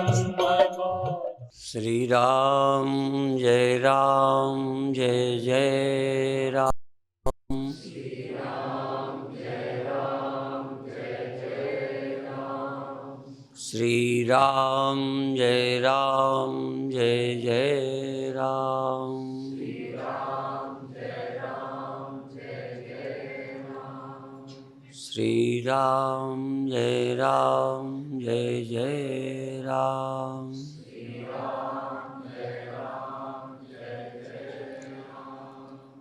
श्री राम जय राम। श्री राम जय राम। श्री राम जय राम।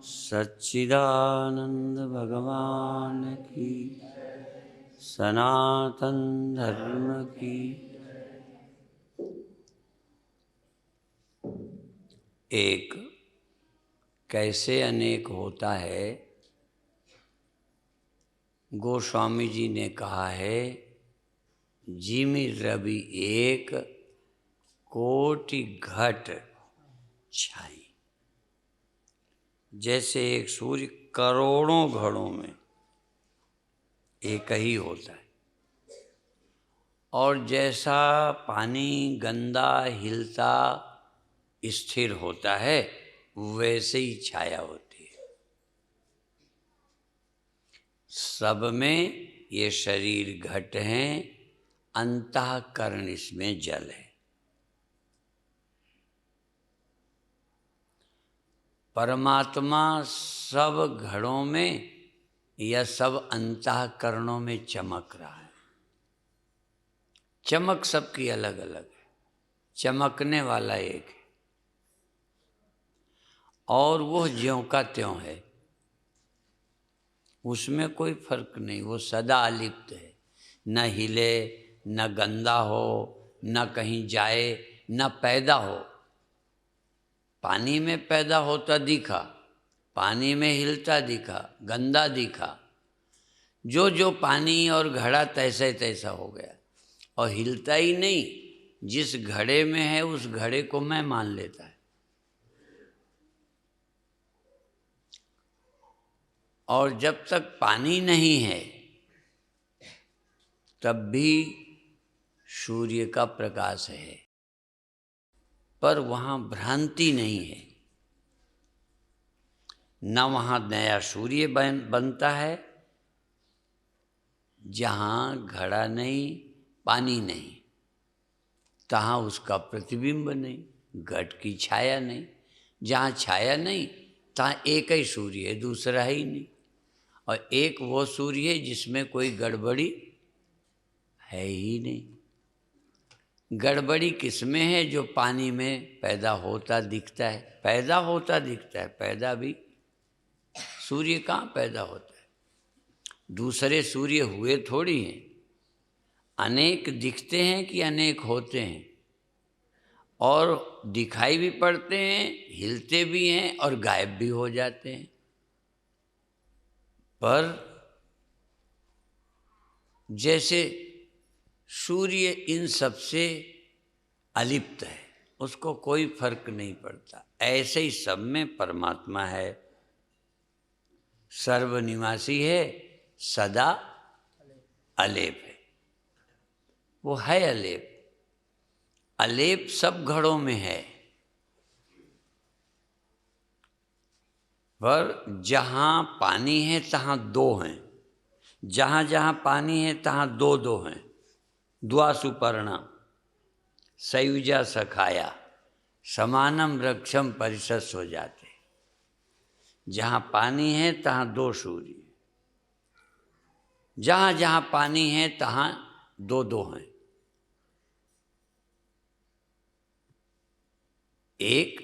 सच्चिदानंद भगवान की, सनातन धर्म की। एक कैसे अनेक होता है, गोस्वामी जी ने कहा है, जिमि रवि एक कोटि घट छाई। जैसे एक सूर्य करोड़ों घड़ों में एक ही होता है, और जैसा पानी गंदा हिलता स्थिर होता है, वैसे ही छाया होती है। सब में ये शरीर घट हैं, अंतःकरण इसमें जल है। परमात्मा सब घड़ों में या सब अंतःकरणों में चमक रहा है। चमक सबकी अलग अलग है, चमकने वाला एक है, और वो ज्यों का त्यों है, उसमें कोई फर्क नहीं। वो सदा अलिप्त है, न हिले, न गंदा हो, न कहीं जाए, न पैदा हो। पानी में पैदा होता दिखा, पानी में हिलता दिखा, गंदा दिखा, जो जो पानी और घड़ा तैसे तैसा हो गया, और हिलता ही नहीं। जिस घड़े में है उस घड़े को मैं मान लेता है। और जब तक पानी नहीं है तब भी सूर्य का प्रकाश है, पर वहाँ भ्रांति नहीं है। न वहाँ नया सूर्य बनता है जहाँ घड़ा नहीं, पानी नहीं, तहाँ उसका प्रतिबिंब नहीं, घट की छाया नहीं। जहाँ छाया नहीं तहाँ एक ही सूर्य है, दूसरा ही नहीं। और एक वो सूर्य है जिसमें कोई गड़बड़ी है ही नहीं। गड़बड़ी किसमें है? जो पानी में पैदा होता दिखता है। पैदा होता दिखता है, पैदा भी सूर्य कहाँ पैदा होता है? दूसरे सूर्य हुए थोड़ी हैं। अनेक दिखते हैं कि अनेक होते हैं, और दिखाई भी पड़ते हैं, हिलते भी हैं और गायब भी हो जाते हैं। पर जैसे सूर्य इन सबसे अलिप्त है, उसको कोई फर्क नहीं पड़ता, ऐसे ही सब में परमात्मा है, सर्वनिवासी है, सदा अलेप है। वो है अलेप। अलेप सब घड़ों में है, पर जहाँ पानी है तहाँ दो हैं, जहाँ जहाँ पानी है तहाँ दो दो हैं। द्वासुपर्णा सयुजा सखाया समानम रक्षम परिशस हो जाते। जहाँ पानी है तहाँ दो सूर्य, जहाँ जहाँ पानी है तहाँ दो दो हैं। एक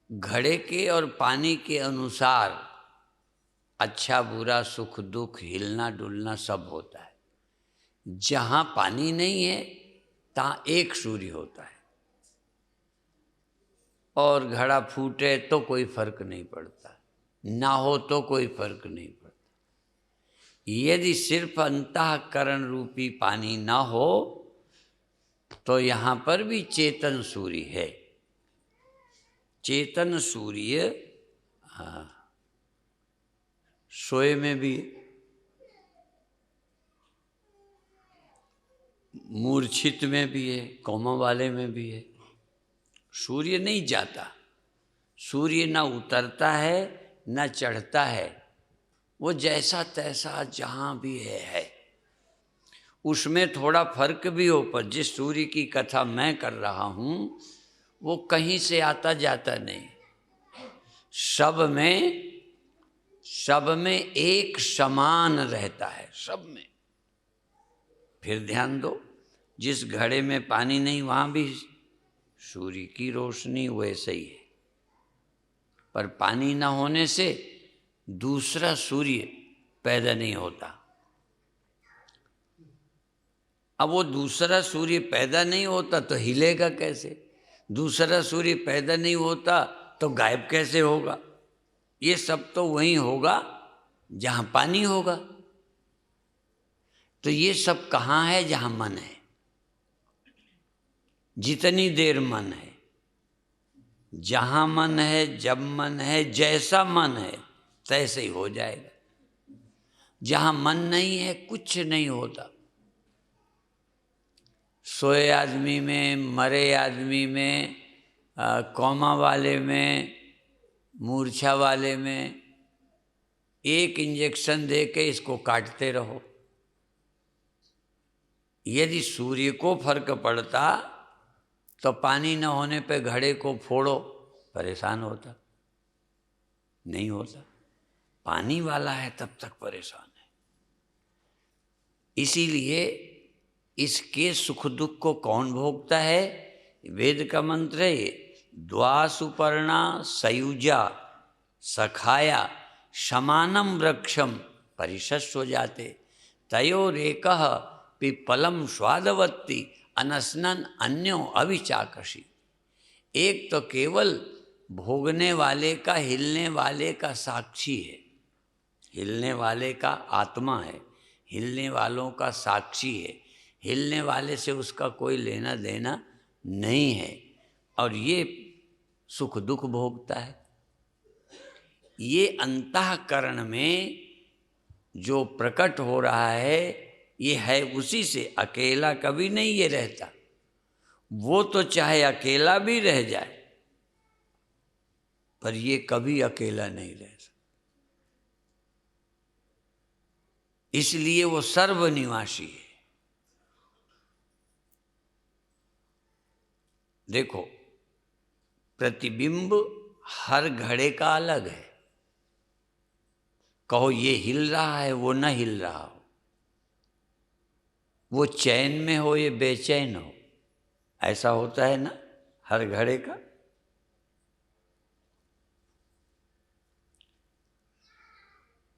घड़े के और पानी के अनुसार अच्छा बुरा सुख दुख हिलना डुलना सब होता है। जहाँ पानी नहीं है तहाँ एक सूर्य होता है, और घड़ा फूटे तो कोई फर्क नहीं पड़ता, ना हो तो कोई फर्क नहीं पड़ता। यदि सिर्फ अंतःकरण रूपी पानी ना हो तो यहाँ पर भी चेतन सूर्य है। चेतन सूर्य, हाँ, सोए में भी मूर्छित में भी है, कोमा वाले में भी है। सूर्य नहीं जाता, सूर्य ना उतरता है ना चढ़ता है, वो जैसा तैसा जहाँ भी है। उसमें थोड़ा फर्क भी हो, पर जिस सूर्य की कथा मैं कर रहा हूँ वो कहीं से आता जाता नहीं, सब में एक समान रहता है, सब में। फिर ध्यान दो, जिस घड़े में पानी नहीं वहाँ भी सूर्य की रोशनी वैसे ही है, पर पानी न होने से दूसरा सूर्य पैदा नहीं होता। अब वो दूसरा सूर्य पैदा नहीं होता तो हिलेगा कैसे? दूसरा सूर्य पैदा नहीं होता तो गायब कैसे होगा? ये सब तो वहीं होगा जहाँ पानी होगा। तो ये सब कहाँ है? जहाँ मन है। जितनी देर मन है, जहाँ मन है, जब मन है, जैसा मन है तैसे ही हो जाएगा। जहाँ मन नहीं है कुछ नहीं होता। सोए आदमी में, मरे आदमी में, कोमा वाले में, मूर्छा वाले में एक इंजेक्शन दे के इसको काटते रहो। यदि सूर्य को फर्क पड़ता तो पानी न होने पे घड़े को फोड़ो, परेशान होता? नहीं होता। पानी वाला है तब तक परेशान है। इसीलिए इसके सुख दुख को कौन भोगता है? वेद का मंत्र है, द्वासुपर्णा सयुजा सखाया समानम वृक्षम परिशस्व जाते तयोरेकः पिप्पलम स्वादवत्ति अनसनन अन्यो अविचाकशी। एक तो केवल भोगने वाले का, हिलने वाले का साक्षी है, हिलने वाले का आत्मा है, हिलने वालों का साक्षी है, हिलने वाले से उसका कोई लेना देना नहीं है, और ये सुख दुख भोगता है। ये अंतःकरण में जो प्रकट हो रहा है ये है उसी से। अकेला कभी नहीं ये रहता। वो तो चाहे अकेला भी रह जाए पर ये कभी अकेला नहीं रह सकता। इसलिए वो सर्वनिवासी है। देखो, प्रतिबिंब हर घड़े का अलग है। कहो ये हिल रहा है, वो न हिल रहा हो, वो चैन में हो ये बेचैन हो, ऐसा होता है ना हर घड़े का।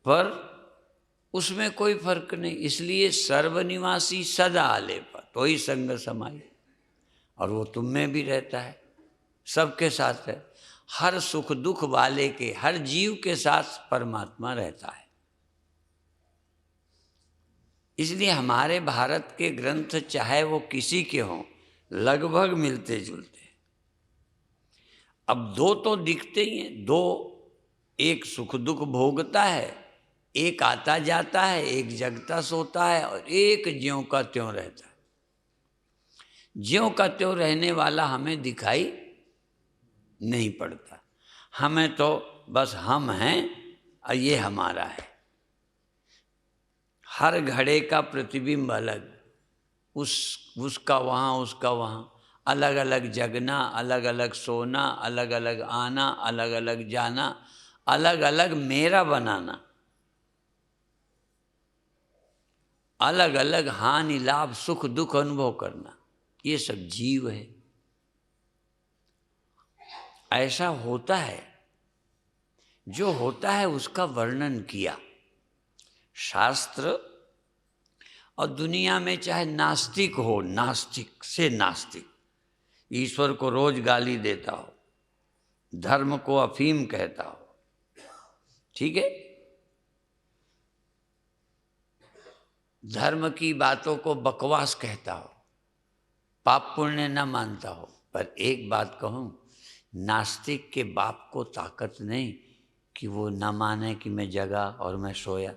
पर उसमें कोई फर्क नहीं। इसलिए सर्वनिवासी सदा आले पर तो ही संग समाई, और वो तुम में भी रहता है, सबके साथ है। हर सुख दुख वाले के, हर जीव के साथ परमात्मा रहता है। इसलिए हमारे भारत के ग्रंथ चाहे वो किसी के हों लगभग मिलते जुलते। अब दो तो दिखते ही हैं, दो, एक सुख दुख भोगता है, एक आता जाता है, एक जगता सोता है, और एक ज्यों का त्यों रहता है। ज्यों का त्यों रहने वाला हमें दिखाई नहीं पड़ता। हमें तो बस हम हैं और ये हमारा है। हर घड़े का प्रतिबिंब अलग, उसका वहाँ, उसका वहाँ, अलग अलग जगना, अलग अलग सोना, अलग अलग आना, अलग अलग जाना, अलग अलग मेरा बनाना, अलग अलग हानि लाभ सुख दुख अनुभव करना, ये सब जीव है। ऐसा होता है। जो होता है उसका वर्णन किया शास्त्र। और दुनिया में चाहे नास्तिक हो, नास्तिक से नास्तिक, ईश्वर को रोज गाली देता हो, धर्म को अफीम कहता हो, ठीक है, धर्म की बातों को बकवास कहता हो, पाप पुण्य न मानता हो, पर एक बात कहूँ, नास्तिक के बाप को ताकत नहीं कि वो न माने कि मैं जगा और मैं सोया,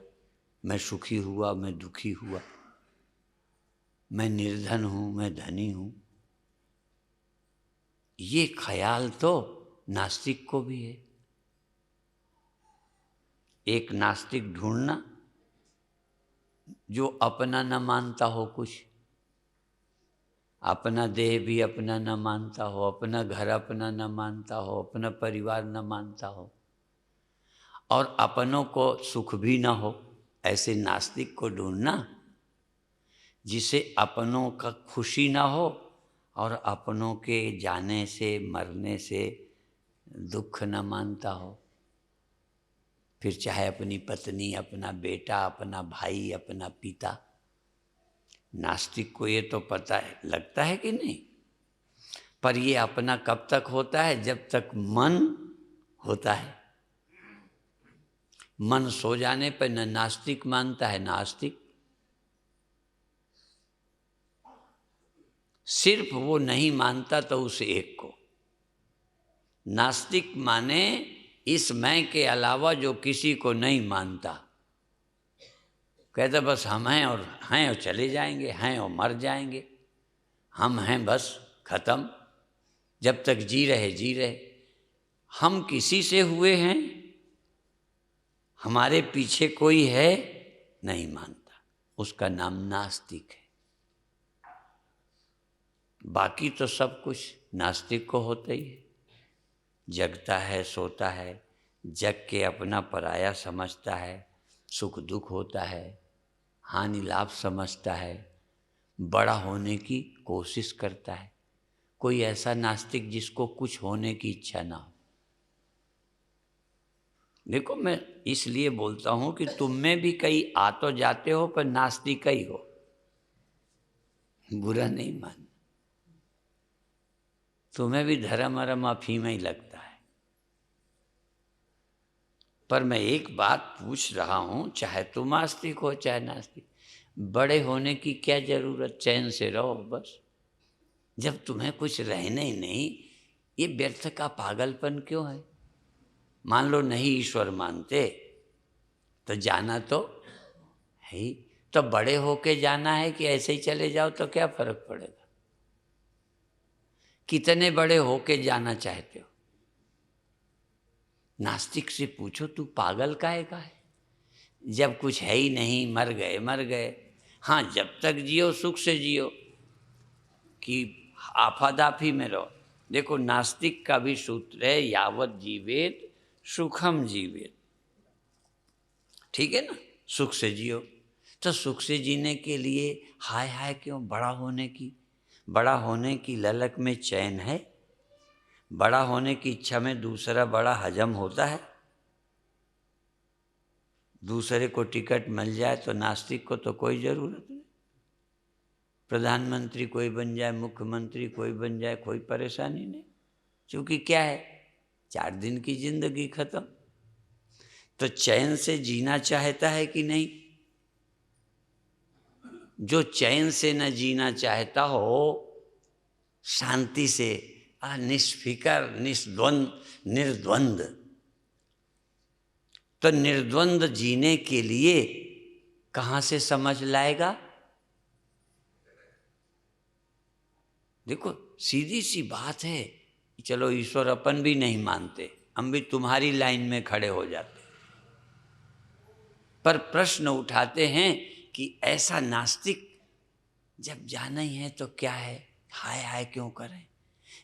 मैं सुखी हुआ, मैं दुखी हुआ। मैं निर्धन हूँ, मैं धनी हूँ, ये ख्याल तो नास्तिक को भी है। एक नास्तिक ढूंढना जो अपना न मानता हो कुछ, अपना देह भी अपना न मानता हो, अपना घर अपना न मानता हो, अपना परिवार न मानता हो, और अपनों को सुख भी न हो, ऐसे नास्तिक को ढूंढना जिसे अपनों का खुशी ना हो और अपनों के जाने से मरने से दुख न मानता हो। फिर चाहे अपनी पत्नी, अपना बेटा, अपना भाई, अपना पिता। नास्तिक को ये तो पता है, लगता है कि नहीं, पर ये अपना कब तक होता है? जब तक मन होता है। मन सो जाने पर न नास्तिक मानता है, नास्तिक सिर्फ वो नहीं मानता तो उस एक को। नास्तिक माने इस मैं के अलावा जो किसी को नहीं मानता। कहता बस हम हैं और चले जाएंगे, हैं और मर जाएंगे, हम हैं बस खत्म, जब तक जी रहे जी रहे। हम किसी से हुए हैं, हमारे पीछे कोई है, नहीं मानता, उसका नाम नास्तिक है। बाकी तो सब कुछ नास्तिक को होता ही है। जगता है, सोता है, जग के अपना पराया समझता है, सुख दुख होता है, हानि लाभ समझता है, बड़ा होने की कोशिश करता है। कोई ऐसा नास्तिक जिसको कुछ होने की इच्छा ना हो? देखो, मैं इसलिए बोलता हूं कि तुम में भी कई आ तो जाते हो, पर नास्तिक ही हो, बुरा नहीं मान। तुम्हें भी धर्म अरम अफीम ही लगता है। पर मैं एक बात पूछ रहा हूं, चाहे तुम आस्तिक हो चाहे नास्तिक, बड़े होने की क्या जरूरत? चैन से रहो बस। जब तुम्हें कुछ रहना ही नहीं, ये व्यर्थ का पागलपन क्यों है? मान लो नहीं ईश्वर मानते तो जाना तो है ही, तो बड़े होके जाना है कि ऐसे ही चले जाओ तो क्या फर्क पड़ेगा? कितने बड़े होके जाना चाहते हो? नास्तिक से पूछो तू पागल काहे का है? जब कुछ है ही नहीं, मर गए मर गए। हाँ, जब तक जियो सुख से जियो, कि आफादाफी में रहो। देखो, नास्तिक का भी सूत्र है, यावत जीवेत सुखम जीवेत। ठीक है ना, सुख से जियो। तो सुख से जीने के लिए हाय हाय क्यों? बड़ा होने की ललक में चैन है? बड़ा होने की इच्छा में दूसरा बड़ा हजम होता है? दूसरे को टिकट मिल जाए तो नास्तिक को तो कोई जरूरत नहीं। प्रधानमंत्री कोई बन जाए, मुख्यमंत्री कोई बन जाए, कोई परेशानी नहीं, क्योंकि क्या है, 4 दिन की जिंदगी खत्म। तो चैन से जीना चाहता है कि नहीं? जो चैन से न जीना चाहता हो, शांति से, निष्फिकर, निर्द्वंद, तो निर्द्वंद जीने के लिए कहां से समझ लाएगा? देखो, सीधी सी बात है। चलो, ईश्वर अपन भी नहीं मानते, हम भी तुम्हारी लाइन में खड़े हो जाते, पर प्रश्न उठाते हैं कि ऐसा नास्तिक जब जाना ही है तो क्या है, हाय हाय क्यों करें?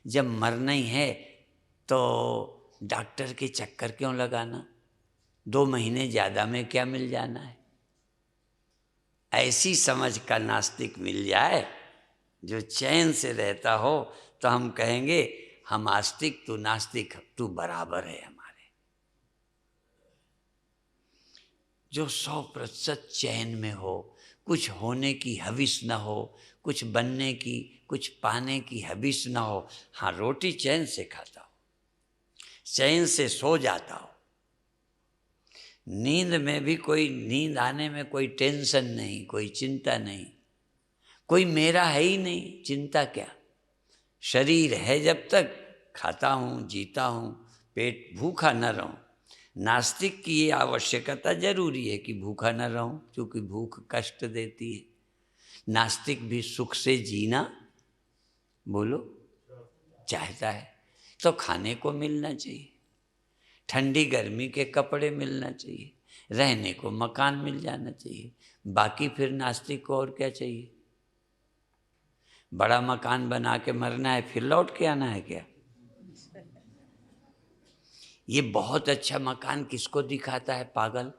जब मरना ही है तो डॉक्टर के चक्कर क्यों लगाना? 2 महीने ज़्यादा में क्या मिल जाना है? ऐसी समझ का नास्तिक मिल जाए जो चैन से रहता हो, तो हम कहेंगे हम आस्तिक, तू नास्तिक, तू बराबर है हमारे। जो 100% चैन में हो, कुछ होने की हविस न हो, कुछ बनने की, कुछ पाने की हविस न हो। हाँ, रोटी चैन से खाता हो, चैन से सो जाता हो, नींद में भी नींद आने में कोई टेंशन नहीं, कोई चिंता नहीं, कोई मेरा है ही नहीं, चिंता क्या? शरीर है जब तक खाता हूँ, जीता हूँ, पेट भूखा न रहूं। नास्तिक की ये आवश्यकता जरूरी है कि भूखा न रहूं, क्योंकि भूख कष्ट देती है। नास्तिक भी सुख से जीना बोलो चाहता है, तो खाने को मिलना चाहिए, ठंडी गर्मी के कपड़े मिलना चाहिए, रहने को मकान मिल जाना चाहिए। बाकी फिर नास्तिक को और क्या चाहिए? बड़ा मकान बना के मरना है, फिर लौट के आना है क्या? ये बहुत अच्छा मकान किसको दिखाता है पागल?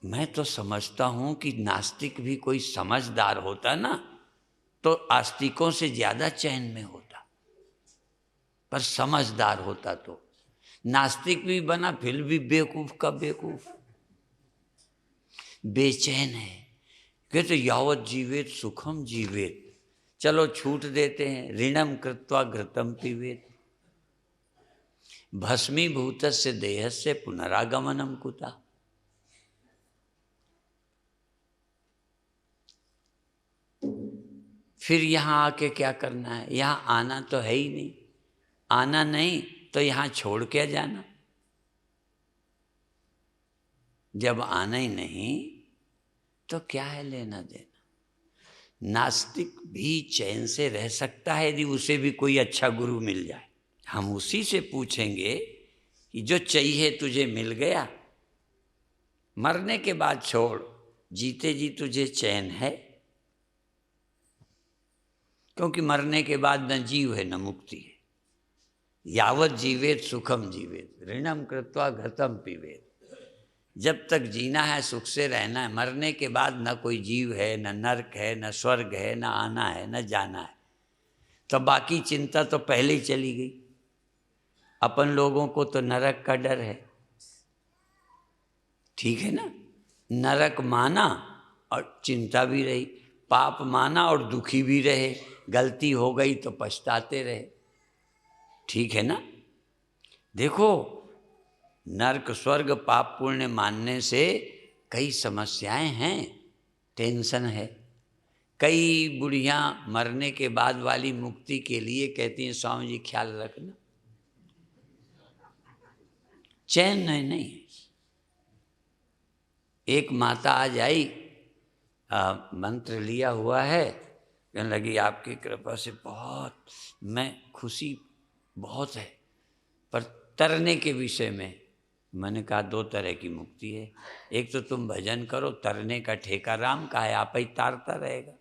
मैं तो समझता हूं कि नास्तिक भी कोई समझदार होता ना तो आस्तिकों से ज्यादा चैन में होता, पर समझदार होता तो। नास्तिक भी बना फिर भी बेवकूफ का बेवकूफ, बेचैन है। कहते यावत जीवेत सुखम जीवेत, चलो छूट देते हैं, ऋणम कृत्वा घृतम पीवेत, भस्मीभूतस्य देहस्य पुनरागमनम कुता। फिर यहाँ आके क्या करना है? यहाँ आना तो है ही नहीं, आना नहीं तो यहाँ छोड़ के जाना। जब आना ही नहीं तो क्या है लेना देना? नास्तिक भी चैन से रह सकता है यदि उसे भी कोई अच्छा गुरु मिल जाए। हम उसी से पूछेंगे कि जो चाहिए तुझे मिल गया, मरने के बाद छोड़, जीते जी तुझे चैन है? क्योंकि मरने के बाद न जीव है न मुक्ति है। यावत जीवेत सुखम जीवेत, ऋणम कृत्वा घृतम पीवेत। जब तक जीना है सुख से रहना है, मरने के बाद न कोई जीव है, न नरक है, न स्वर्ग है, न आना है न जाना है, तो बाकी चिंता तो पहले ही चली गई। अपन लोगों को तो नरक का डर है, ठीक है ना? नरक माना और चिंता भी रही, पाप माना और दुखी भी रहे, गलती हो गई तो पछताते रहे, ठीक है ना? देखो, नरक स्वर्ग पाप पुण्य मानने से कई समस्याएं हैं, टेंशन है। कई बुढ़ियां मरने के बाद वाली मुक्ति के लिए कहती हैं स्वामी जी ख्याल रखना, चैन नहीं है। एक माता आज आई, मंत्र लिया हुआ है, कहने लगी आपकी कृपा से बहुत मैं खुशी बहुत है, पर तरने के विषय में। मैंने कहा दो तरह की मुक्ति है, एक तो तुम भजन करो, तरने का ठेका राम का है, आप ही तारता रहेगा,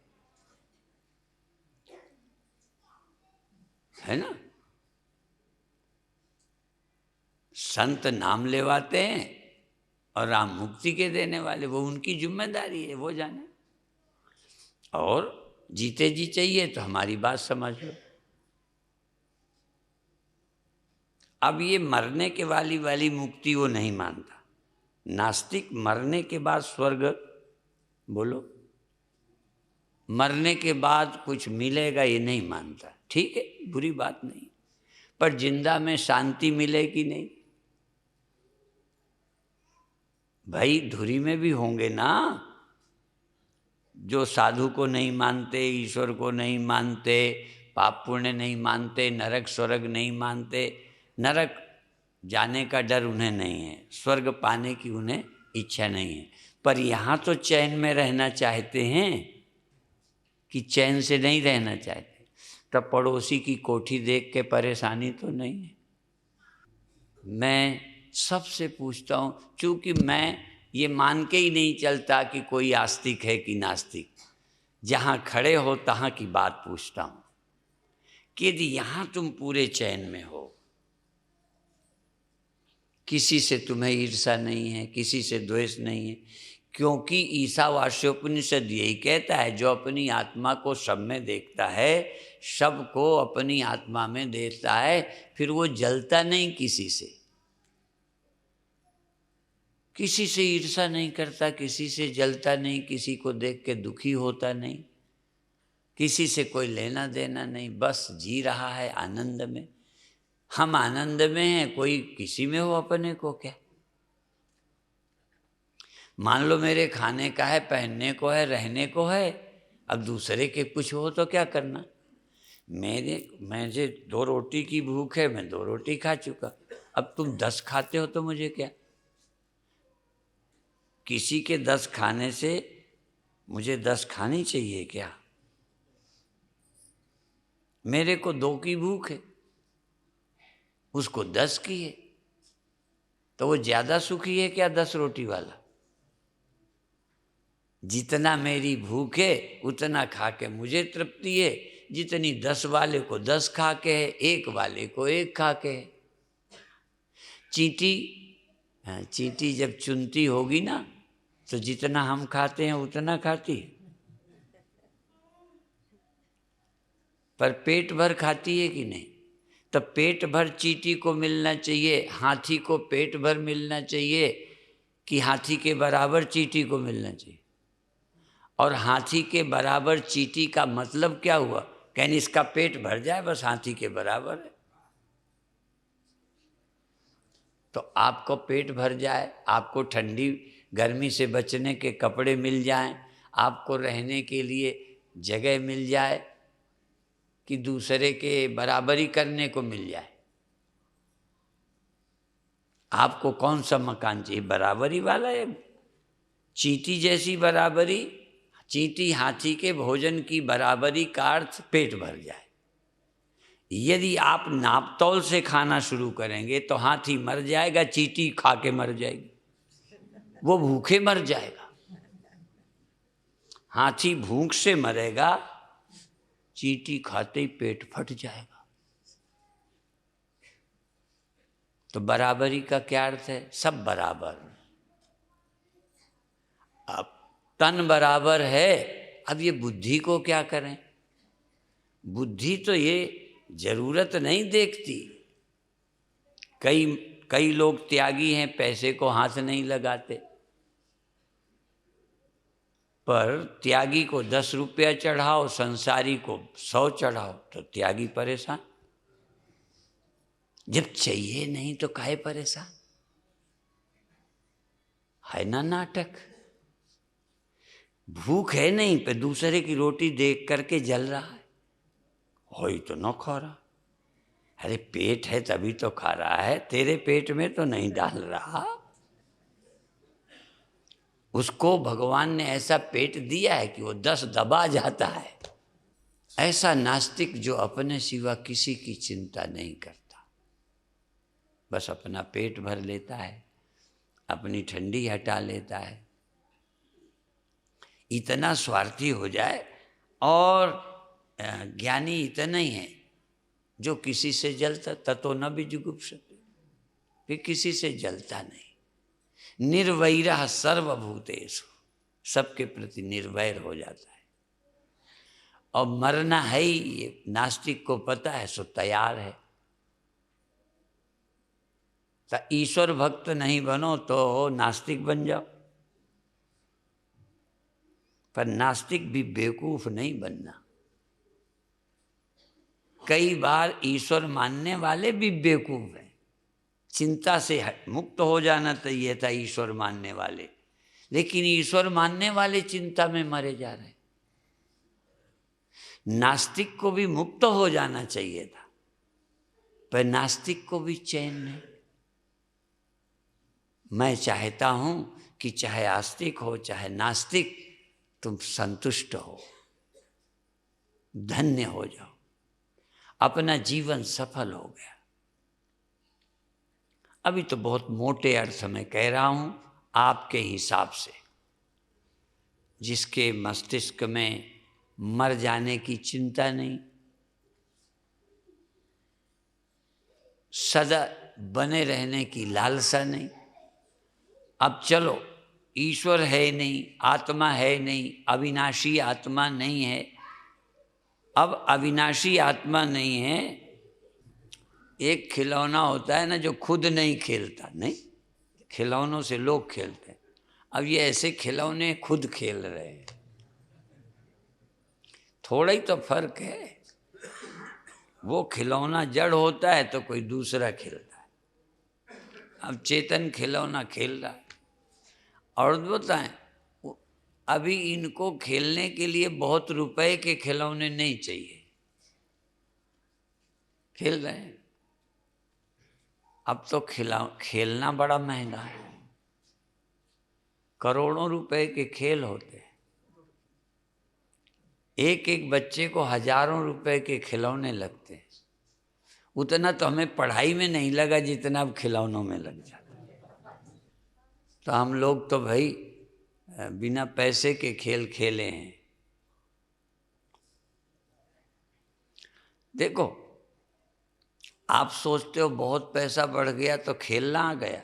है ना? संत नाम लेवाते हैं और राम मुक्ति के देने वाले, वो उनकी जिम्मेदारी है, वो जाने। और जीते जी चाहिए तो हमारी बात समझ लो। अब ये मरने के वाली मुक्ति वो नहीं मानता। नास्तिक मरने के बाद स्वर्ग, बोलो, मरने के बाद कुछ मिलेगा ये नहीं मानता, ठीक है, बुरी बात नहीं, पर जिंदा में शांति मिलेगी नहीं? भाई धुरी में भी होंगे ना जो साधु को नहीं मानते, ईश्वर को नहीं मानते, पाप पुण्य नहीं मानते, नरक स्वर्ग नहीं मानते। नरक जाने का डर उन्हें नहीं है, स्वर्ग पाने की उन्हें इच्छा नहीं है, पर यहाँ तो चैन में रहना चाहते हैं कि चैन से नहीं रहना चाहते। तब पड़ोसी की कोठी देख के परेशानी तो नहीं है। मैं सबसे पूछता हूँ, चूँकि मैं ये मान के ही नहीं चलता कि कोई आस्तिक है कि नास्तिक, जहाँ खड़े हो तहाँ की बात पूछता हूँ कि यदि यहाँ तुम पूरे चैन में हो, किसी से तुम्हें ईर्षा नहीं है, किसी से द्वेष नहीं है, क्योंकि ईशावास्योपनिषद यही कहता है, जो अपनी आत्मा को सब में देखता है, सबको अपनी आत्मा में देखता है, फिर वो जलता नहीं किसी से, किसी से ईर्षा नहीं करता, किसी से जलता नहीं, किसी को देख के दुखी होता नहीं, किसी से कोई लेना देना नहीं, बस जी रहा है आनंद में। हम आनंद में हैं, कोई किसी में हो अपने को क्या? मान लो मेरे खाने का है, पहनने को है, रहने को है, अब दूसरे के कुछ हो तो क्या करना? मुझे 2 रोटी की भूख है, मैं 2 रोटी खा चुका, अब तुम 10 खाते हो तो मुझे क्या? किसी के 10 खाने से मुझे 10 खानी चाहिए क्या? मेरे को 2 की भूख है, उसको 10 की है, तो वो ज्यादा सुखी है क्या 10 रोटी वाला? जितना मेरी भूख है उतना खा के मुझे तृप्ति है, जितनी 10 वाले को 10 खा के है, 1 वाले को 1 खा के है। चींटी, हाँ, चींटी जब चुनती होगी ना तो जितना हम खाते हैं उतना खाती है, पर पेट भर खाती है कि नहीं? तो पेट भर चींटी को मिलना चाहिए, हाथी को पेट भर मिलना चाहिए कि हाथी के बराबर चींटी को मिलना चाहिए? और हाथी के बराबर चींटी का मतलब क्या हुआ? कहनी इसका पेट भर जाए बस, हाथी के बराबर है। तो आपको पेट भर जाए, आपको ठंडी गर्मी से बचने के कपड़े मिल जाएं, आपको रहने के लिए जगह मिल जाए, कि दूसरे के बराबरी करने को मिल जाए? आपको कौन सा मकान चाहिए, बराबरी वाला या चींटी जैसी बराबरी? चींटी हाथी के भोजन की बराबरी का अर्थ पेट भर जाए। यदि आप नापतौल से खाना शुरू करेंगे तो हाथी मर जाएगा, चींटी खा के मर जाएगी, वो भूखे मर जाएगा। हाथी भूख से मरेगा, चींटी खाते ही पेट फट जाएगा। तो बराबरी का क्या अर्थ है? सब बराबर। अब तन बराबर है, अब ये बुद्धि को क्या करें? बुद्धि तो ये जरूरत नहीं देखती। कई कई लोग त्यागी हैं, पैसे को हाथ नहीं लगाते, पर त्यागी को 10 रुपया चढ़ाओ, संसारी को 100 चढ़ाओ तो त्यागी परेशान। जब चाहिए नहीं तो काहे परेशान? है ना नाटक। भूख है नहीं पे दूसरे की रोटी देख करके जल रहा है, हो ही तो न खा रहा। अरे पेट है तभी तो खा रहा है, तेरे पेट में तो नहीं डाल रहा। उसको भगवान ने ऐसा पेट दिया है कि वो 10 दबा जाता है। ऐसा नास्तिक जो अपने सिवा किसी की चिंता नहीं करता, बस अपना पेट भर लेता है, अपनी ठंडी हटा लेता है। इतना स्वार्थी हो जाए, और ज्ञानी इतना ही है जो किसी से जलता, ततो न विजुगुप्सते, फिर किसी से जलता नहीं। निर्वैरः सर्वभूतेषु, सबके प्रति निर्वैर हो जाता है। और मरना है ही, ये नास्तिक को पता है, सो तैयार है। तो ईश्वर भक्त नहीं बनो तो नास्तिक बन जाओ, पर नास्तिक भी बेवकूफ नहीं बनना। कई बार ईश्वर मानने वाले भी बेवकूफ हैं। चिंता से मुक्त हो जाना चाहिए था ईश्वर मानने वाले, लेकिन ईश्वर मानने वाले चिंता में मरे जा रहे हैं। नास्तिक को भी मुक्त हो जाना चाहिए था, पर नास्तिक को भी चैन नहीं। मैं चाहता हूं कि चाहे आस्तिक हो चाहे नास्तिक, तुम संतुष्ट हो, धन्य हो जाओ, अपना जीवन सफल हो गया। अभी तो बहुत मोटे अर्थ में कह रहा हूं, आपके हिसाब से। जिसके मस्तिष्क में मर जाने की चिंता नहीं, सदा बने रहने की लालसा नहीं। अब चलो, ईश्वर है नहीं, आत्मा है नहीं, अविनाशी आत्मा नहीं है। अब अविनाशी आत्मा नहीं है, एक खिलौना होता है ना जो खुद नहीं खेलता, नहीं, खिलौनों से लोग खेलते हैं। अब ये ऐसे खिलौने खुद खेल रहे हैं, थोड़ा ही तो फर्क है। वो खिलौना जड़ होता है तो कोई दूसरा खेलता है, अब चेतन खिलौना खेल रहा है। और बताएं, अभी इनको खेलने के लिए बहुत रुपए के खिलौने नहीं चाहिए, खेल रहे हैं। अब तो खेलना बड़ा महंगा है। करोड़ों रुपए के खेल होते हैं। एक एक बच्चे को हजारों रुपए के खिलौने लगते हैं। उतना तो हमें पढ़ाई में नहीं लगा जितना अब खिलौनों में लग जाता है। तो हम लोग तो भाई बिना पैसे के खेल खेले हैं। देखो, आप सोचते हो बहुत पैसा बढ़ गया तो खेलना आ गया,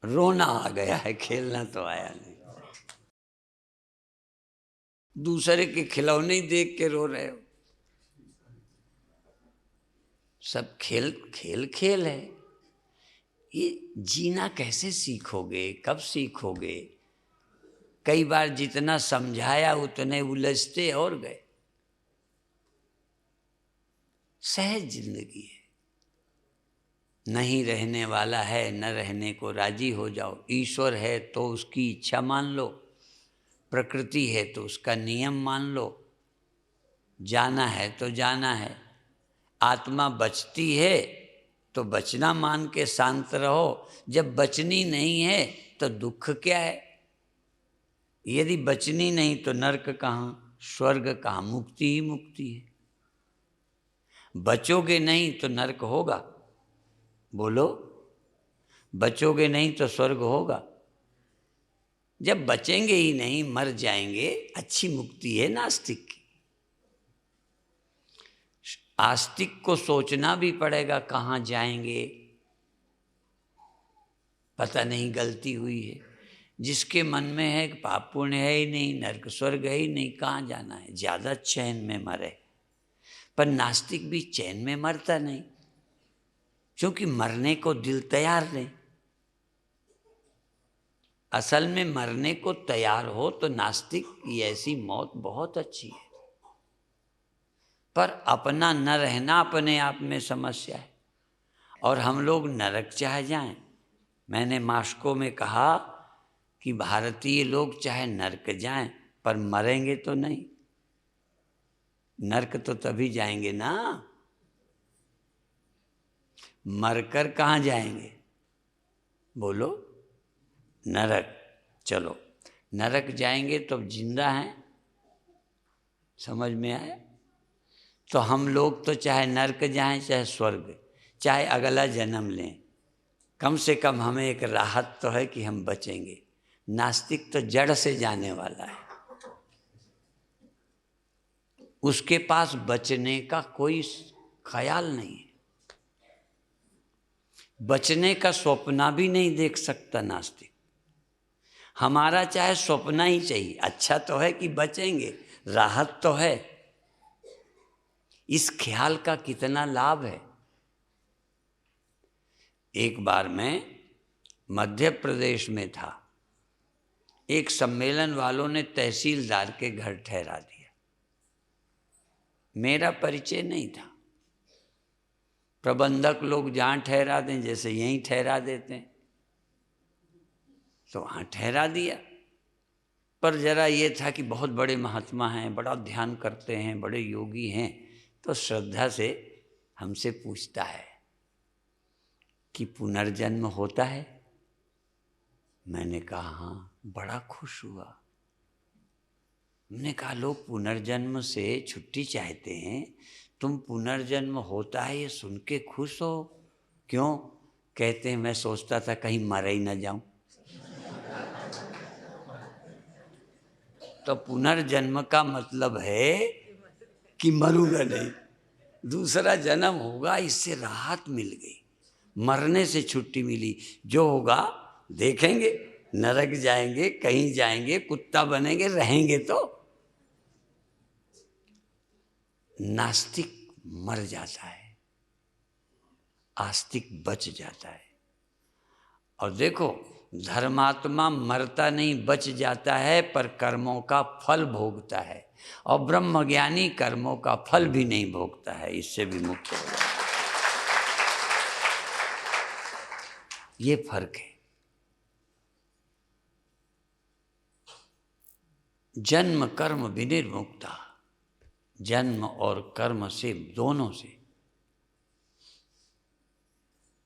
रोना आ गया है, खेलना तो आया नहीं। दूसरे के खिलौने ही देख के रो रहे हो। सब खेल खेल खेल है। ये जीना कैसे सीखोगे, कब सीखोगे? कई बार जितना समझाया उतने उलझते और गए। सहज जिंदगी है। नहीं रहने वाला है, न रहने को राजी हो जाओ। ईश्वर है तो उसकी इच्छा मान लो, प्रकृति है तो उसका नियम मान लो। जाना है तो जाना है। आत्मा बचती है तो बचना मान के शांत रहो। जब बचनी नहीं है तो दुख क्या है? यदि बचनी नहीं तो नरक कहाँ, स्वर्ग कहाँ? मुक्ति ही मुक्ति है। बचोगे नहीं तो नरक होगा। बोलो, बचोगे नहीं तो स्वर्ग होगा। जब बचेंगे ही नहीं, मर जाएंगे, अच्छी मुक्ति है नास्तिक की। आस्तिक को सोचना भी पड़ेगा कहाँ जाएंगे, पता नहीं गलती हुई है। जिसके मन में है कि पाप पुण्य है ही नहीं, नरक स्वर्ग है ही नहीं, कहाँ जाना है? ज़्यादा चैन में मरे। पर नास्तिक भी चैन में मरता नहीं, क्योंकि मरने को दिल तैयार नहीं। असल में मरने को तैयार हो तो नास्तिक की ऐसी मौत बहुत अच्छी है। पर अपना न रहना अपने आप में समस्या है। और हम लोग नरक चाहे जाएं। मैंने मास्को में कहा कि भारतीय लोग चाहे नरक जाएं पर मरेंगे तो नहीं। नरक तो तभी जाएंगे ना, मरकर कहाँ जाएंगे? बोलो, नरक। चलो, नरक जाएंगे तो जिंदा हैं, समझ में आया? तो हम लोग तो चाहे नरक जाएं चाहे स्वर्ग, चाहे अगला जन्म लें, कम से कम हमें एक राहत तो है कि हम बचेंगे। नास्तिक तो जड़ से जाने वाला है, उसके पास बचने का कोई ख्याल नहीं है। बचने का स्वप्न भी नहीं देख सकता नास्तिक। हमारा चाहे स्वप्न ही चाहिए, अच्छा तो है कि बचेंगे, राहत तो है। इस ख्याल का कितना लाभ है। एक बार मैं मध्य प्रदेश में था, एक सम्मेलन वालों ने तहसीलदार के घर ठहरा दिया। मेरा परिचय नहीं था। प्रबंधक लोग जहाँ ठहरा दें, जैसे यहीं ठहरा देते हैं, तो वहाँ ठहरा दिया। पर जरा ये था कि बहुत बड़े महात्मा हैं, बड़ा ध्यान करते हैं, बड़े योगी हैं, तो श्रद्धा से हमसे पूछता है कि पुनर्जन्म होता है? मैंने कहा हाँ। बड़ा खुश हुआ। मैंने कहा लोग पुनर्जन्म से छुट्टी चाहते हैं, तुम पुनर्जन्म होता है ये सुन के खुश हो क्यों? कहते हैं मैं सोचता था कहीं मर ही न जाऊं। तो पुनर्जन्म का मतलब है कि मरूंगा नहीं, दूसरा जन्म होगा, इससे राहत मिल गई, मरने से छुट्टी मिली। जो होगा देखेंगे, नरक जाएंगे, कहीं जाएंगे, कुत्ता बनेंगे, रहेंगे तो। नास्तिक मर जाता है, आस्तिक बच जाता है। और देखो, धर्मात्मा मरता नहीं, बच जाता है, पर कर्मों का फल भोगता है। और ब्रह्मज्ञानी कर्मों का फल भी नहीं भोगता है, इससे भी मुक्त हो जाता है। ये फर्क है। जन्म कर्म विनिर्मुक्ता, जन्म और कर्म से, दोनों से।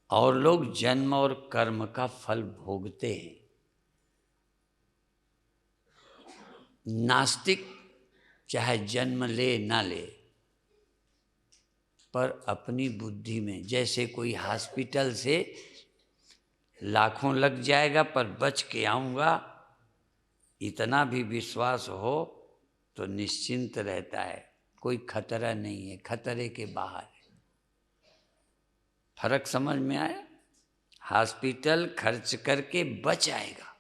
और लोग जन्म और कर्म का फल भोगते हैं। नास्तिक चाहे जन्म ले ना ले, पर अपनी बुद्धि में, जैसे कोई हॉस्पिटल से लाखों लग जाएगा पर बच के आऊँगा, इतना भी विश्वास हो तो निश्चिंत रहता है, कोई खतरा नहीं है, खतरे के बाहर है। फर्क समझ में आया? हॉस्पिटल खर्च करके बच आएगा,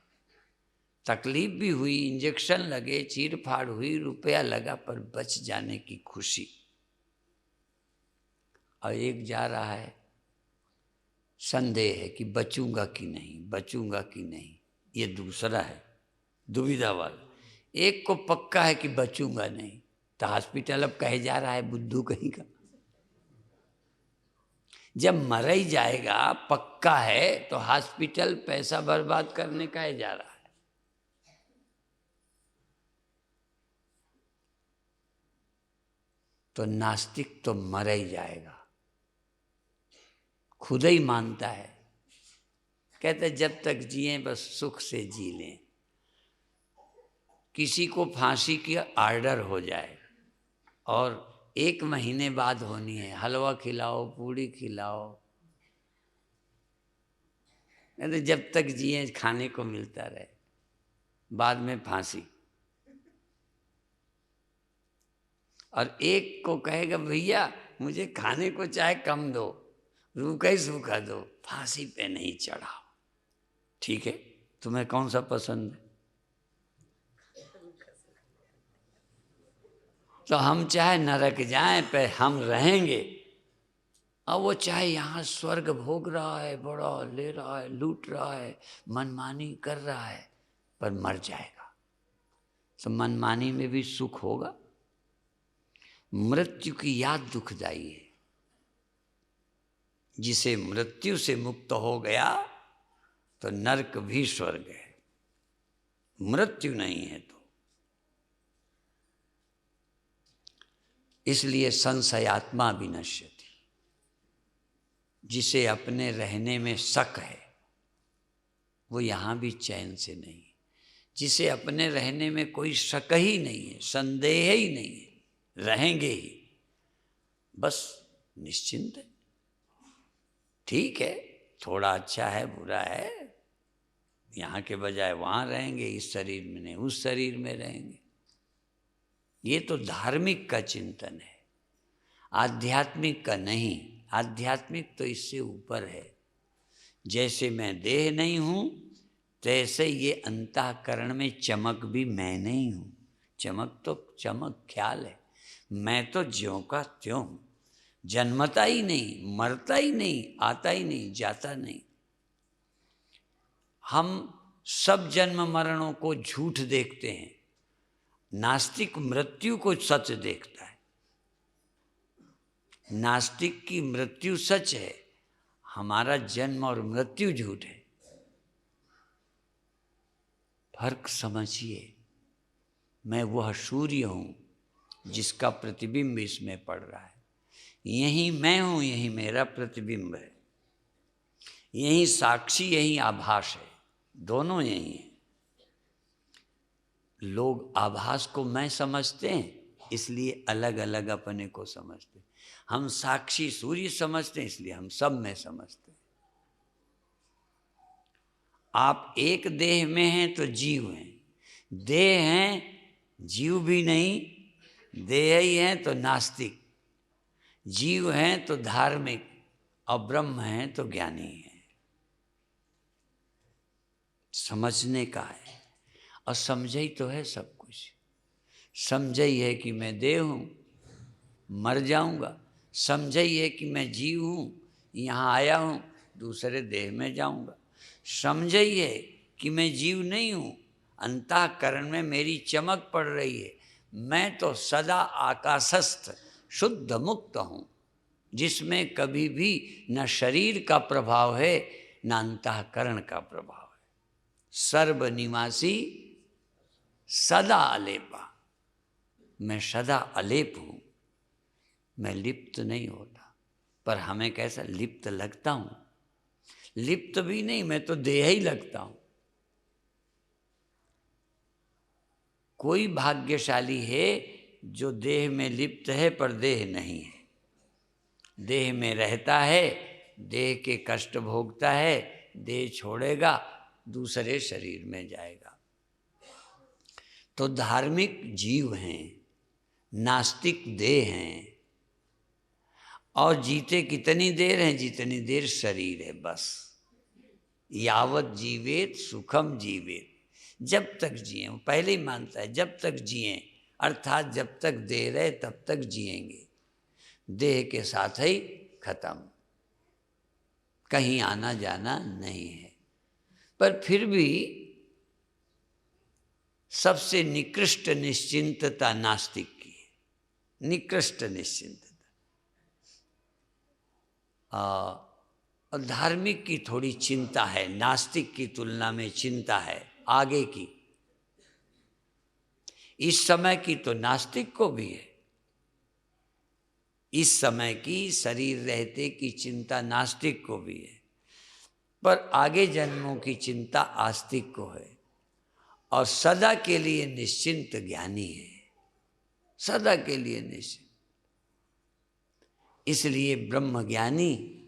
तकलीफ भी हुई, इंजेक्शन लगे, चीर फाड़ हुई, रुपया लगा, पर बच जाने की खुशी। और एक जा रहा है, संदेह है कि बचूंगा कि नहीं, बचूंगा कि नहीं, ये दूसरा है दुविधा वाला। एक को पक्का है कि बचूंगा नहीं, तो हॉस्पिटल अब कहे जा रहा है बुद्धू कहीं का। जब मर ही जाएगा, पक्का है, तो हॉस्पिटल पैसा बर्बाद करने का ही जा रहा है। तो नास्तिक तो मर ही जाएगा, खुद ही मानता है, कहते जब तक जिए बस सुख से जी लें। किसी को फांसी की आर्डर हो जाए और 1 महीने बाद होनी है, हलवा खिलाओ, पूड़ी खिलाओ, कहते जब तक जिए खाने को मिलता रहे, बाद में फांसी। और एक को कहेगा भैया मुझे खाने को चाहे कम दो, रूखा ही सूखा दो, फांसी पे नहीं चढ़ाओ। ठीक है, तुम्हें कौन सा पसंद है? तो हम चाहे नरक जाएं पर हम रहेंगे, और वो चाहे यहाँ स्वर्ग भोग रहा है, बड़ा ले रहा है, लूट रहा है, मनमानी कर रहा है, पर मर जाएगा। तो मनमानी में भी सुख होगा? मृत्यु की याद दुखदाई है। जिसे मृत्यु से मुक्त हो गया तो नरक भी स्वर्ग है, मृत्यु नहीं है तो। इसलिए संशयात्मा विनश्यति, जिसे अपने रहने में शक है वो यहाँ भी चैन से नहीं है। जिसे अपने रहने में कोई शक ही नहीं है, संदेह ही नहीं है, रहेंगे ही, बस निश्चिंत है। ठीक है, थोड़ा अच्छा है, बुरा है, यहाँ के बजाय वहाँ रहेंगे, इस शरीर में नहीं उस शरीर में रहेंगे। ये तो धार्मिक का चिंतन है, आध्यात्मिक का नहीं। आध्यात्मिक तो इससे ऊपर है। जैसे मैं देह नहीं हूँ, तैसे ये अंतःकरण में चमक भी मैं नहीं हूँ। चमक तो चमक ख्याल है, मैं तो ज्यों का त्यों हूँ, जन्मता ही नहीं, मरता ही नहीं, आता ही नहीं, जाता नहीं। हम सब जन्म मरणों को झूठ देखते हैं, नास्तिक मृत्यु को सच देखता है। नास्तिक की मृत्यु सच है, हमारा जन्म और मृत्यु झूठ है। फर्क समझिए। मैं वह सूर्य हूँ जिसका प्रतिबिंब इसमें पड़ रहा है, यही मैं हूँ, यही मेरा प्रतिबिंब है, यही साक्षी, यही आभास है, दोनों यही हैं। लोग आभास को मैं समझते हैं, इसलिए अलग अलग अपने को समझते हैं। हम साक्षी सूर्य समझते हैं, इसलिए हम सब में समझते हैं। आप एक देह में हैं तो जीव हैं, देह हैं जीव भी नहीं, देह ही हैं तो नास्तिक, जीव हैं तो धार्मिक, और ब्रह्म हैं तो ज्ञानी हैं। समझने का है, और समझे ही तो है सब कुछ। समझे ही है कि मैं देह हूँ, मर जाऊँगा। समझे ही है कि मैं जीव हूँ, यहाँ आया हूँ, दूसरे देह में जाऊँगा। समझे ही है कि मैं जीव नहीं हूँ, अंतःकरण में मेरी चमक पड़ रही है, मैं तो सदा आकाशस्थ शुद्ध मुक्त हूँ, जिसमें कभी भी न शरीर का प्रभाव है न अंतःकरण का प्रभाव है। सर्वनिवासी सदा अलेपा, मैं सदा अलेप हूँ, मैं लिप्त नहीं होता। पर हमें कैसा लिप्त लगता हूँ? लिप्त भी नहीं, मैं तो देह ही लगता हूँ। कोई भाग्यशाली है जो देह में लिप्त है पर देह नहीं है, देह में रहता है, देह के कष्ट भोगता है, देह छोड़ेगा दूसरे शरीर में जाएगा। तो धार्मिक जीव हैं, नास्तिक देह हैं, और जीते कितनी देर हैं? जितनी देर शरीर है, बस। यावत जीवेत सुखम जीवेत, जब तक जिए, वो पहले ही मानता है जब तक जिए, अर्थात जब तक देह है तब तक जिएंगे, देह के साथ ही खत्म, कहीं आना जाना नहीं है। पर फिर भी सबसे निकृष्ट निश्चिंतता नास्तिक की है, निकृष्ट निश्चिंतता। और धार्मिक की थोड़ी चिंता है, नास्तिक की तुलना में चिंता है आगे की। इस समय की तो नास्तिक को भी है, इस समय की शरीर रहते की चिंता नास्तिक को भी है, पर आगे जन्मों की चिंता आस्तिक को है। और सदा के लिए निश्चिंत ज्ञानी है, सदा के लिए निश्चिंत। इसलिए ब्रह्मज्ञानी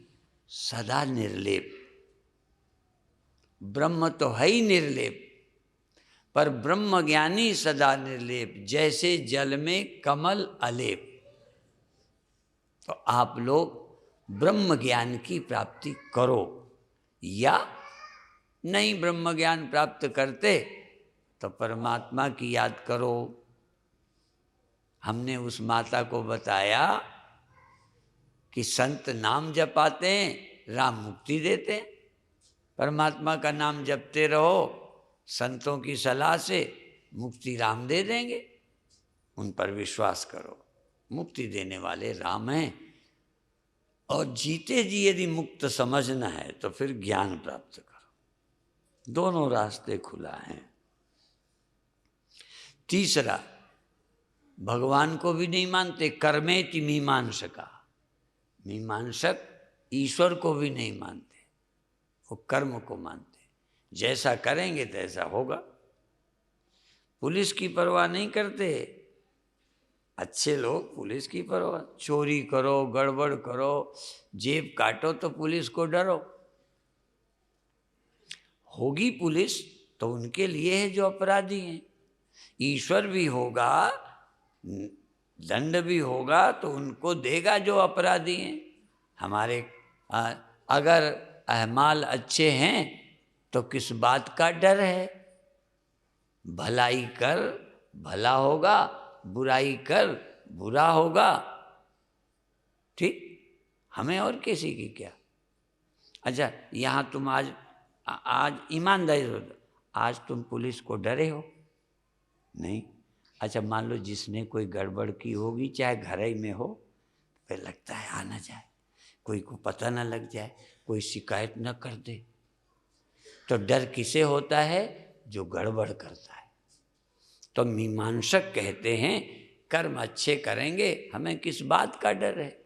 सदा निर्लेप, ब्रह्म तो है ही निर्लेप, पर ब्रह्मज्ञानी सदा निर्लेप, जैसे जल में कमल अलेप। तो आप लोग ब्रह्म ज्ञान की प्राप्ति करो, या नहीं ब्रह्म ज्ञान प्राप्त करते तो परमात्मा की याद करो। हमने उस माता को बताया कि संत नाम जपाते हैं, राम मुक्ति देते हैं। परमात्मा का नाम जपते रहो, संतों की सलाह से मुक्ति राम दे देंगे, उन पर विश्वास करो, मुक्ति देने वाले राम हैं। और जीते जी यदि मुक्त समझना है तो फिर ज्ञान प्राप्त करो, दोनों रास्ते खुला हैं। तीसरा, भगवान को भी नहीं मानते, कर्मेति मीमांसका, मीमांसक ईश्वर को भी नहीं मानते, वो कर्म को मानते, जैसा करेंगे तैसा होगा। पुलिस की परवाह नहीं करते अच्छे लोग, पुलिस की परवाह, चोरी करो, गड़बड़ करो, जेब काटो तो पुलिस को डरो। होगी पुलिस तो उनके लिए है जो अपराधी हैं, ईश्वर भी होगा, दंड भी होगा तो उनको देगा जो अपराधी हैं। हमारे अगर अहमाल अच्छे हैं तो किस बात का डर है? भलाई कर भला होगा, बुराई कर बुरा होगा, ठीक, हमें और किसी की क्या। अच्छा, यहाँ तुम आज ईमानदारी हो, आज तुम पुलिस को डरे हो? नहीं। अच्छा, मान लो जिसने कोई गड़बड़ की होगी, चाहे घर ही में हो, फिर लगता है आ ना जाए, कोई को पता ना लग जाए, कोई शिकायत न कर दे। तो डर किसे होता है? जो गड़बड़ करता है। तो मीमांसक कहते हैं कर्म अच्छे करेंगे, हमें किस बात का डर है?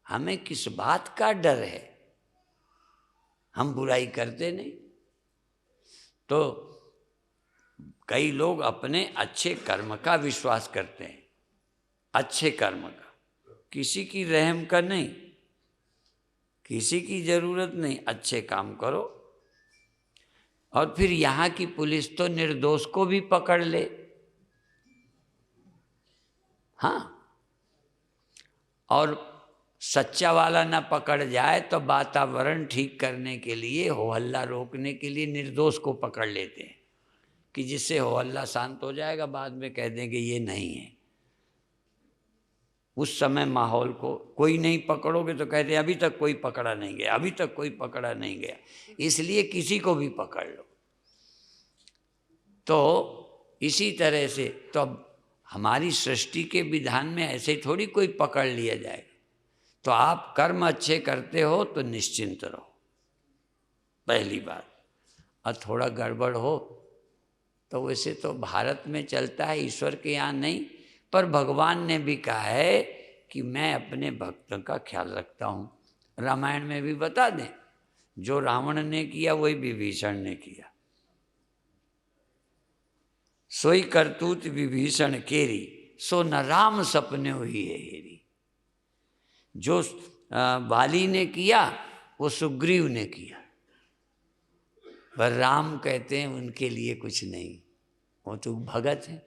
हमें किस बात का डर है? हम बुराई करते नहीं। तो कई लोग अपने अच्छे कर्म का विश्वास करते हैं, अच्छे कर्म का, किसी की रहम का नहीं, किसी की जरूरत नहीं, अच्छे काम करो। और फिर यहाँ की पुलिस तो निर्दोष को भी पकड़ ले। हाँ, और सच्चा वाला ना पकड़ जाए तो वातावरण ठीक करने के लिए, हो हल्ला रोकने के लिए निर्दोष को पकड़ लेते हैं कि जिससे हो हल्ला शांत हो जाएगा, बाद में कह देंगे ये नहीं है। उस समय माहौल को कोई नहीं पकड़ोगे तो कहते हैं अभी तक कोई पकड़ा नहीं गया, अभी तक कोई पकड़ा नहीं गया, इसलिए किसी को भी पकड़ लो। तो इसी तरह से तो अब हमारी सृष्टि के विधान में ऐसे थोड़ी कोई पकड़ लिया जाएगा। तो आप कर्म अच्छे करते हो तो निश्चिंत रहो, पहली बात। और थोड़ा गड़बड़ हो तो वैसे तो भारत में चलता है, ईश्वर के यहाँ नहीं, पर भगवान ने भी कहा है कि मैं अपने भक्तों का ख्याल रखता हूँ। रामायण में भी बता दें, जो रावण ने किया वही विभीषण ने किया। सोई करतूत विभीषण केरी, सो न राम सपने हुई है हेरी। जो वाली ने किया वो सुग्रीव ने किया, पर राम कहते हैं उनके लिए कुछ नहीं, वो तो भगत है।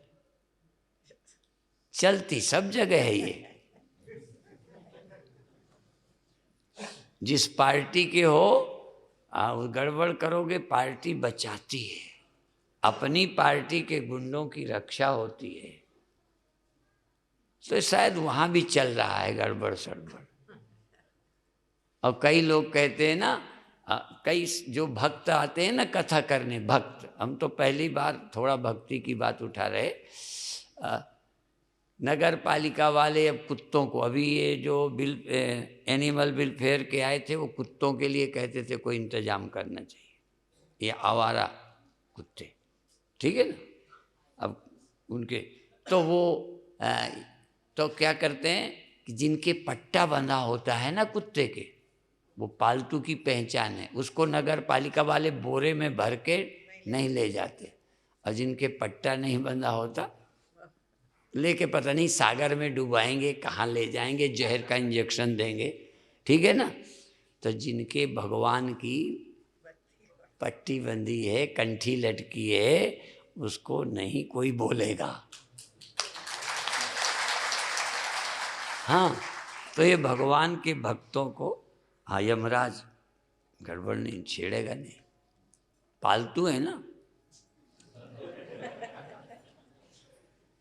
चलती सब जगह है ये, जिस पार्टी के हो आप गड़बड़ करोगे पार्टी बचाती है, अपनी पार्टी के गुंडों की रक्षा होती है। तो शायद वहाँ भी चल रहा है गड़बड़ सड़बड़। और कई लोग कहते हैं ना, कई जो भक्त आते हैं ना कथा करने, भक्त, हम तो पहली बार थोड़ा भक्ति की बात उठा रहे। नगर पालिका वाले अब कुत्तों को, अभी ये जो एनिमल वेलफेयर के आए थे वो कुत्तों के लिए कहते थे कोई इंतजाम करना चाहिए, ये आवारा कुत्ते, ठीक है ना। अब उनके तो वो तो क्या करते हैं कि जिनके पट्टा बंधा होता है ना कुत्ते के, वो पालतू की पहचान है, उसको नगर पालिका वाले बोरे में भर के नहीं ले जाते, और जिनके पट्टा नहीं बंधा होता लेके पता नहीं सागर में डुबाएंगे, कहाँ ले जाएंगे, जहर का इंजेक्शन देंगे, ठीक है ना। तो जिनके भगवान की पट्टी बंधी है, कंठी लटकी है, उसको नहीं कोई बोलेगा। हाँ, तो ये भगवान के भक्तों को, हाँ, यमराज गड़बड़ नहीं, छेड़ेगा नहीं, पालतू है ना।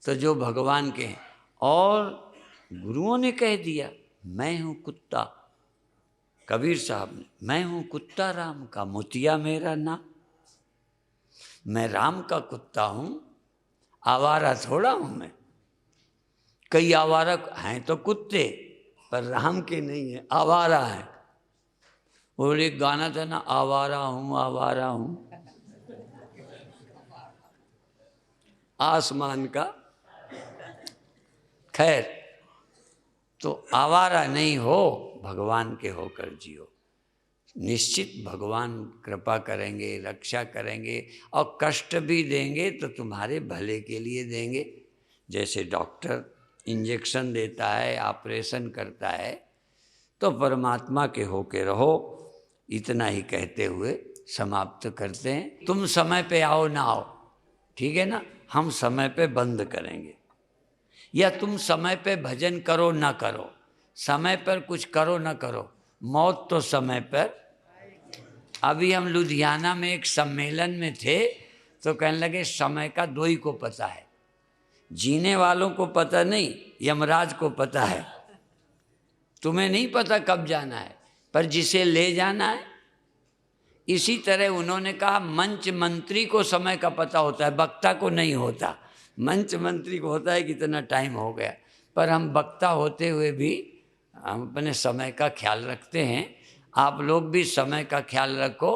तो जो भगवान के हैं, और गुरुओं ने कह दिया मैं हूँ कुत्ता, कबीर साहब ने, मैं हूँ कुत्ता राम का, मोतिया मेरा नाम, मैं राम का कुत्ता हूँ, आवारा थोड़ा हूँ मैं। कई आवारा हैं तो कुत्ते, पर राम के नहीं है, आवारा है। और एक गाना था ना, आवारा हूँ आवारा हूँ, आसमान का। खैर, तो आवारा नहीं हो, भगवान के होकर जियो। निश्चित भगवान कृपा करेंगे, रक्षा करेंगे, और कष्ट भी देंगे तो तुम्हारे भले के लिए देंगे। जैसे डॉक्टर इंजेक्शन देता है, ऑपरेशन करता है, तो परमात्मा के होके रहो। इतना ही कहते हुए समाप्त करते हैं। तुम समय पे आओ ना आओ, ठीक है ना, हम समय पे बंद करेंगे, या तुम समय पे भजन करो ना करो, समय पर कुछ करो ना करो, मौत तो समय पर। अभी हम लुधियाना में एक सम्मेलन में थे, तो कहने लगे समय का दो ही को पता है, जीने वालों को पता नहीं, यमराज को पता है। तुम्हें नहीं पता कब जाना है, पर जिसे ले जाना है। इसी तरह उन्होंने कहा मंच मंत्री को समय का पता होता है, वक्ता को नहीं होता। मंच मंत्री को होता है कितना टाइम हो गया, पर हम वक्ता होते हुए भी हम अपने समय का ख्याल रखते हैं। आप लोग भी समय का ख्याल रखो।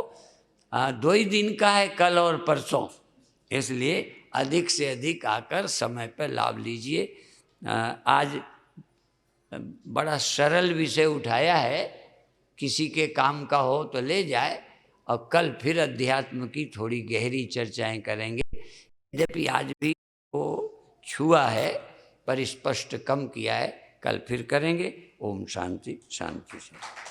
2 ही दिन का है, कल और परसों, इसलिए अधिक से अधिक आकर समय पर लाभ लीजिए। आज बड़ा सरल विषय उठाया है, किसी के काम का हो तो ले जाए, और कल फिर अध्यात्म की थोड़ी गहरी चर्चाएं करेंगे। यद्यपि आज भी वो छुआ है, पर स्पष्ट कम किया है, कल फिर करेंगे। ओम शांति शांति शांति।